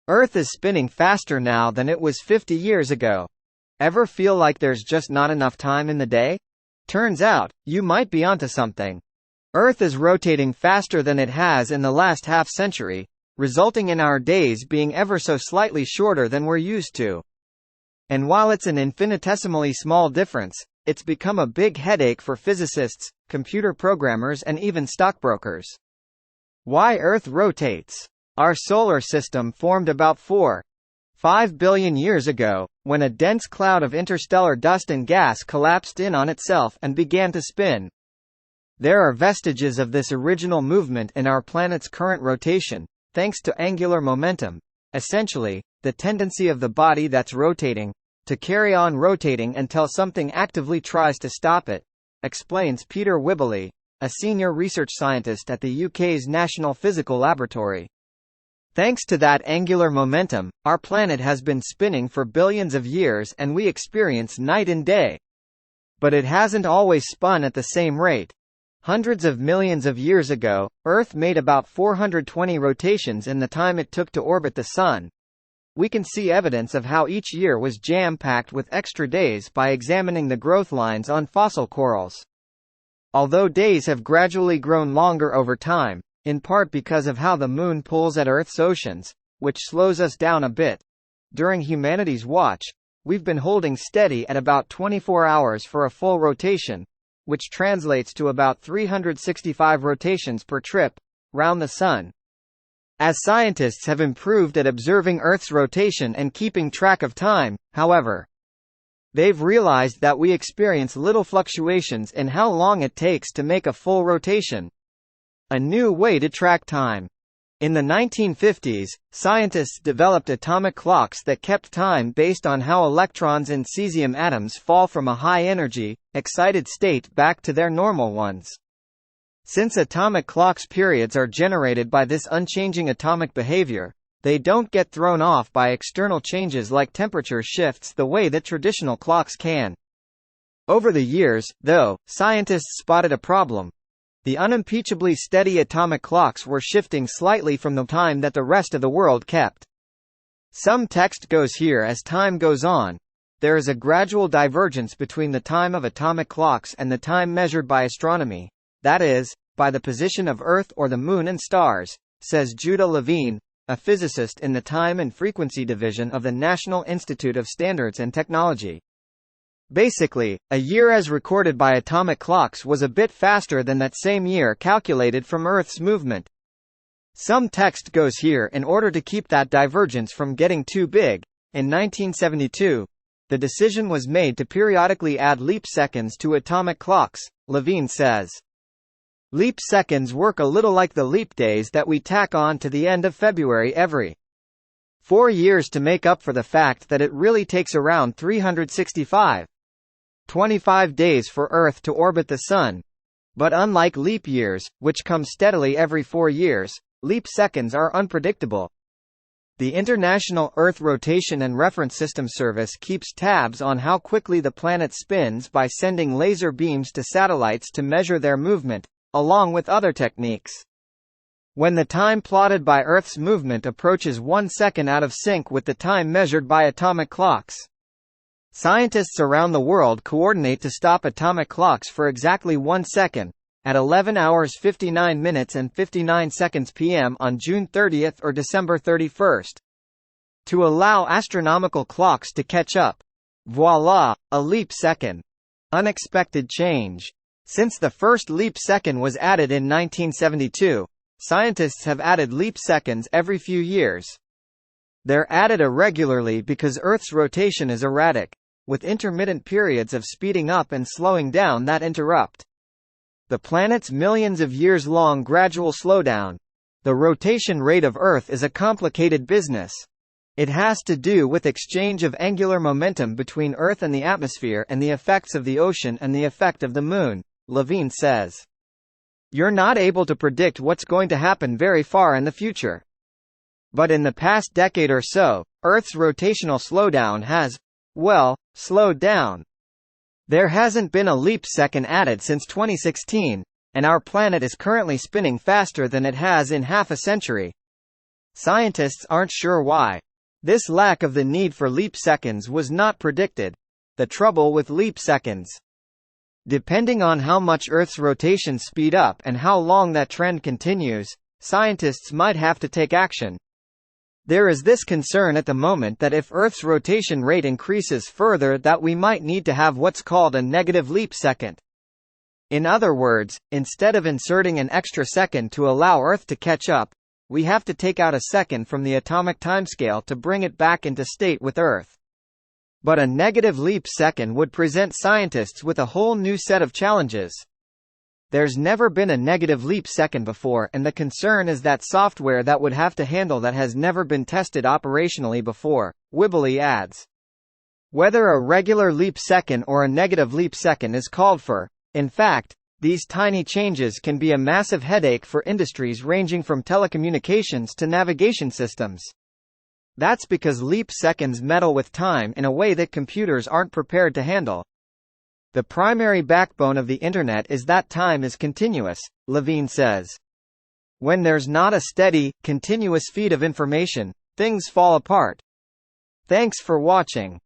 Earth is spinning faster now than it was 50 years ago. Ever feel like there's just not enough time in the day? Turns out, you might be onto something. Earth is rotating faster than it has in the last half-century, resulting in our days being ever so slightly shorter than we're used to. And while it's an infinitesimally small difference, it's become a big headache for physicists, computer programmers and even stockbrokers. Why Earth rotates. Our solar system formed about 4.5 billion years ago, when a dense cloud of interstellar dust and gas collapsed in on itself and began to spin. There are vestiges of this original movement in our planet's current rotation, thanks to angular momentum, essentially, the tendency of the body that's rotating, to carry on rotating until something actively tries to stop it, explains Peter Whibberley, a senior research scientist at the UK's National Physical Laboratory. Thanks to that angular momentum, our planet has been spinning for billions of years and we experience night and day. But it hasn't always spun at the same rate. Hundreds of millions of years ago, Earth made about 420 rotations in the time it took to orbit the Sun. We can see evidence of how each year was jam-packed with extra days by examining the growth lines on fossil corals. Although days have gradually grown longer over time, in part because of how the Moon pulls at Earth's oceans, which slows us down a bit. During humanity's watch, we've been holding steady at about 24 hours for a full rotation, which translates to about 365 rotations per trip round the Sun. As scientists have improved at observing Earth's rotation and keeping track of time, however, they've realized that we experience little fluctuations in how long it takes to make a full rotation. A new way to track time. In the 1950s, scientists developed atomic clocks that kept time based on how electrons in cesium atoms fall from a high-energy, excited state back to their normal ones. Since atomic clocks' periods are generated by this unchanging atomic behavior, they don't get thrown off by external changes like temperature shifts the way that traditional clocks can. Over the years, though, scientists spotted a problem. The unimpeachably steady atomic clocks were shifting slightly from the time that the rest of the world kept. Some text goes here as time goes on. There is a gradual divergence between the time of atomic clocks and the time measured by astronomy, that is, by the position of Earth or the Moon and stars, says Judah Levine, a physicist in the Time and Frequency Division of the National Institute of Standards and Technology. Basically, a year as recorded by atomic clocks was a bit faster than that same year calculated from Earth's movement. Some text goes here in order to keep that divergence from getting too big. In 1972, the decision was made to periodically add leap seconds to atomic clocks, Levine says. Leap seconds work a little like the leap days that we tack on to the end of February every 4 years to make up for the fact that it really takes around 365.25 days for Earth to orbit the Sun. But unlike leap years, which come steadily every 4 years, leap seconds are unpredictable. The International Earth Rotation and Reference System Service keeps tabs on how quickly the planet spins by sending laser beams to satellites to measure their movement, along with other techniques. When the time plotted by Earth's movement approaches 1 second out of sync with the time measured by atomic clocks, scientists around the world coordinate to stop atomic clocks for exactly 1 second, at 11 hours 59 minutes and 59 seconds p.m. on June 30 or December 31, to allow astronomical clocks to catch up. Voila, a leap second. Unexpected change. Since the first leap second was added in 1972, scientists have added leap seconds every few years. They're added irregularly because Earth's rotation is erratic, with intermittent periods of speeding up and slowing down that interrupt the planet's millions of years long gradual slowdown. The rotation rate of Earth is a complicated business. It has to do with exchange of angular momentum between Earth and the atmosphere and the effects of the ocean and the effect of the Moon, Levine says. You're not able to predict what's going to happen very far in the future. But in the past decade or so, Earth's rotational slowdown has, well, slowed down. There hasn't been a leap second added since 2016, and our planet is currently spinning faster than it has in half a century. Scientists aren't sure why. This lack of the need for leap seconds was not predicted. The trouble with leap seconds. Depending on how much Earth's rotation speed up and how long that trend continues, scientists might have to take action. There is this concern at the moment that if Earth's rotation rate increases further that we might need to have what's called a negative leap second. In other words, instead of inserting an extra second to allow Earth to catch up, we have to take out a second from the atomic timescale to bring it back into state with Earth. But a negative leap second would present scientists with a whole new set of challenges. There's never been a negative leap second before, and the concern is that software that would have to handle that has never been tested operationally before, Whibberley adds. Whether a regular leap second or a negative leap second is called for. In fact, these tiny changes can be a massive headache for industries ranging from telecommunications to navigation systems. That's because leap seconds meddle with time in a way that computers aren't prepared to handle. The primary backbone of the Internet is that time is continuous, Levine says. When there's not a steady, continuous feed of information, things fall apart. Thanks for watching.